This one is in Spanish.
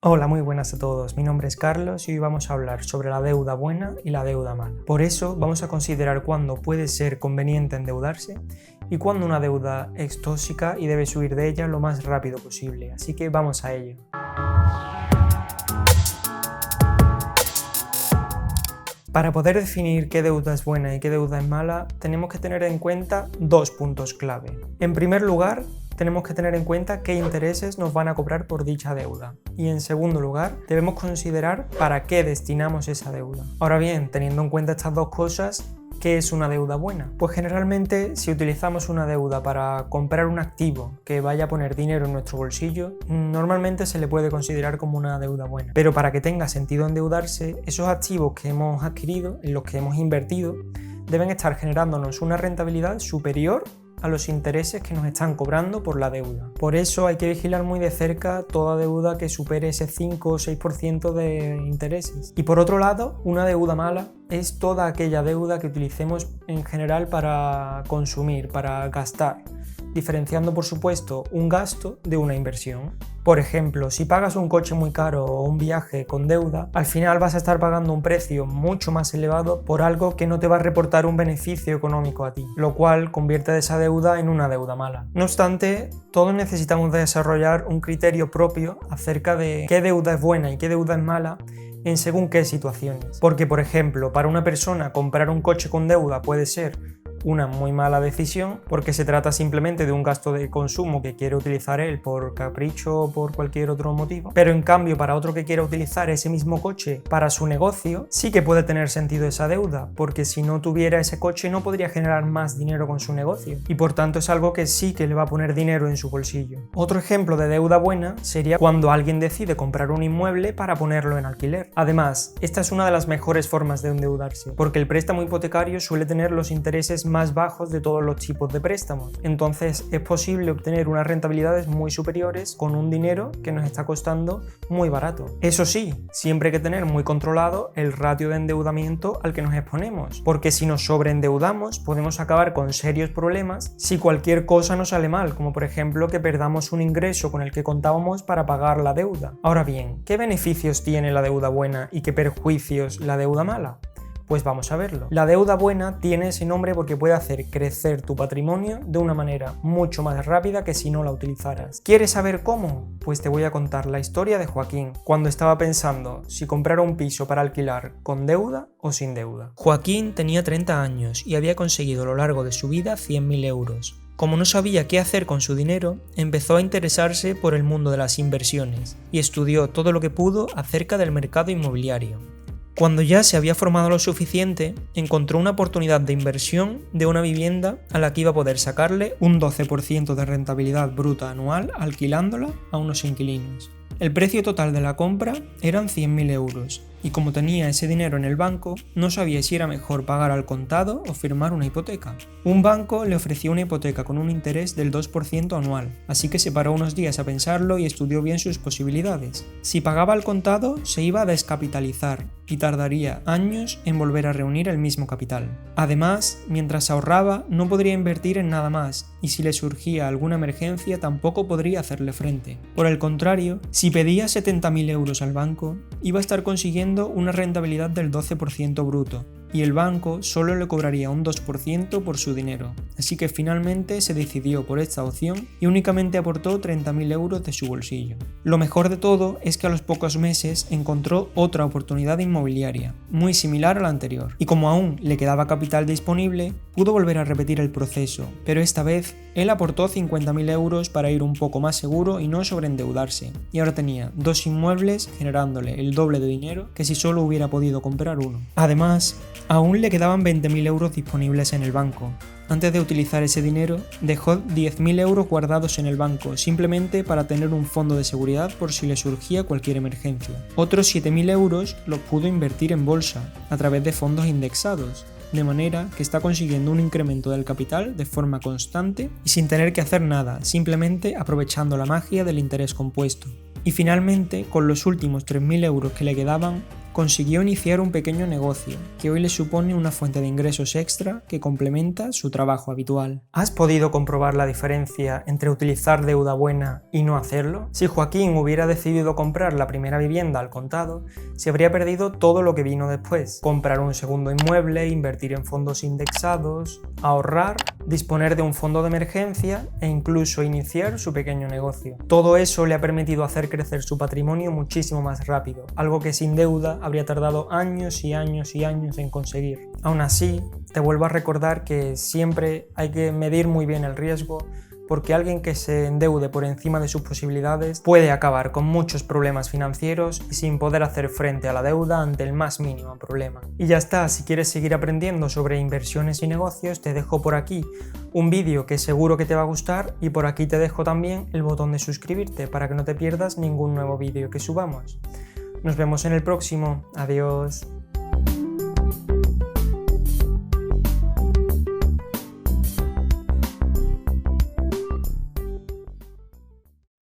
Hola, muy buenas a todos. Mi nombre es Carlos y hoy vamos a hablar sobre la deuda buena y la deuda mala. Por eso vamos a considerar cuándo puede ser conveniente endeudarse y cuándo una deuda es tóxica y debes huir de ella lo más rápido posible. Así que vamos a ello. Para poder definir qué deuda es buena y qué deuda es mala, tenemos que tener en cuenta dos puntos clave. En primer lugar, tenemos que tener en cuenta qué intereses nos van a cobrar por dicha deuda. Y en segundo lugar, debemos considerar para qué destinamos esa deuda. Ahora bien, teniendo en cuenta estas dos cosas, ¿qué es una deuda buena? Pues generalmente, si utilizamos una deuda para comprar un activo que vaya a poner dinero en nuestro bolsillo, normalmente se le puede considerar como una deuda buena. Pero para que tenga sentido endeudarse, esos activos que hemos adquirido, en los que hemos invertido, deben estar generándonos una rentabilidad superior a los intereses que nos están cobrando por la deuda. Por eso hay que vigilar muy de cerca toda deuda que supere ese 5 o 6% de intereses. Y por otro lado, una deuda mala es toda aquella deuda que utilicemos en general para consumir, para gastar, diferenciando por supuesto un gasto de una inversión. Por ejemplo, si pagas un coche muy caro o un viaje con deuda, al final vas a estar pagando un precio mucho más elevado por algo que no te va a reportar un beneficio económico a ti, lo cual convierte esa deuda en una deuda mala. No obstante, todos necesitamos desarrollar un criterio propio acerca de qué deuda es buena y qué deuda es mala en según qué situaciones. Porque, por ejemplo, para una persona comprar un coche con deuda puede ser una muy mala decisión porque se trata simplemente de un gasto de consumo que quiere utilizar él por capricho o por cualquier otro motivo, pero en cambio para otro que quiera utilizar ese mismo coche para su negocio sí que puede tener sentido esa deuda, porque si no tuviera ese coche no podría generar más dinero con su negocio y por tanto es algo que sí que le va a poner dinero en su bolsillo. Otro ejemplo de deuda buena sería cuando alguien decide comprar un inmueble para ponerlo en alquiler. Además, esta es una de las mejores formas de endeudarse, porque el préstamo hipotecario suele tener los intereses más bajos de todos los tipos de préstamos. Entonces es posible obtener unas rentabilidades muy superiores con un dinero que nos está costando muy barato. Eso sí, siempre hay que tener muy controlado el ratio de endeudamiento al que nos exponemos, porque si nos sobreendeudamos podemos acabar con serios problemas si cualquier cosa nos sale mal, como por ejemplo que perdamos un ingreso con el que contábamos para pagar la deuda. Ahora bien, ¿qué beneficios tiene la deuda buena y qué perjuicios la deuda mala? Pues vamos a verlo. La deuda buena tiene ese nombre porque puede hacer crecer tu patrimonio de una manera mucho más rápida que si no la utilizaras. ¿Quieres saber cómo? Pues te voy a contar la historia de Joaquín, cuando estaba pensando si comprar un piso para alquilar con deuda o sin deuda. Joaquín tenía 30 años y había conseguido a lo largo de su vida 100.000 euros. Como no sabía qué hacer con su dinero, empezó a interesarse por el mundo de las inversiones y estudió todo lo que pudo acerca del mercado inmobiliario. Cuando ya se había formado lo suficiente, encontró una oportunidad de inversión de una vivienda a la que iba a poder sacarle un 12% de rentabilidad bruta anual alquilándola a unos inquilinos. El precio total de la compra eran 100.000 euros y como tenía ese dinero en el banco, no sabía si era mejor pagar al contado o firmar una hipoteca. Un banco le ofreció una hipoteca con un interés del 2% anual, así que se paró unos días a pensarlo y estudió bien sus posibilidades. Si pagaba al contado, se iba a descapitalizar y tardaría años en volver a reunir el mismo capital. Además, mientras ahorraba, no podría invertir en nada más, y si le surgía alguna emergencia tampoco podría hacerle frente. Por el contrario, si pedía 70.000 euros al banco, iba a estar consiguiendo una rentabilidad del 12% bruto, y el banco solo le cobraría un 2% por su dinero, así que finalmente se decidió por esta opción y únicamente aportó 30.000 euros de su bolsillo. Lo mejor de todo es que a los pocos meses encontró otra oportunidad inmobiliaria, muy similar a la anterior, y como aún le quedaba capital disponible, pudo volver a repetir el proceso, pero esta vez él aportó 50.000 euros para ir un poco más seguro y no sobreendeudarse, y ahora tenía dos inmuebles generándole el doble de dinero que si solo hubiera podido comprar uno. Además, aún le quedaban 20.000 euros disponibles en el banco. Antes de utilizar ese dinero, dejó 10.000 euros guardados en el banco, simplemente para tener un fondo de seguridad por si le surgía cualquier emergencia. Otros 7.000 euros los pudo invertir en bolsa, a través de fondos indexados, de manera que está consiguiendo un incremento del capital de forma constante y sin tener que hacer nada, simplemente aprovechando la magia del interés compuesto. Y finalmente, con los últimos 3.000 euros que le quedaban, consiguió iniciar un pequeño negocio que hoy le supone una fuente de ingresos extra que complementa su trabajo habitual. ¿Has podido comprobar la diferencia entre utilizar deuda buena y no hacerlo? Si Joaquín hubiera decidido comprar la primera vivienda al contado, se habría perdido todo lo que vino después: comprar un segundo inmueble, invertir en fondos indexados, ahorrar, disponer de un fondo de emergencia e incluso iniciar su pequeño negocio. Todo eso le ha permitido hacer crecer su patrimonio muchísimo más rápido, algo que sin deuda habría tardado años y años y años en conseguir. Aún así, te vuelvo a recordar que siempre hay que medir muy bien el riesgo, porque alguien que se endeude por encima de sus posibilidades puede acabar con muchos problemas financieros y sin poder hacer frente a la deuda ante el más mínimo problema. Y ya está, si quieres seguir aprendiendo sobre inversiones y negocios, te dejo por aquí un vídeo que seguro que te va a gustar, y por aquí te dejo también el botón de suscribirte para que no te pierdas ningún nuevo vídeo que subamos. Nos vemos en el próximo. Adiós.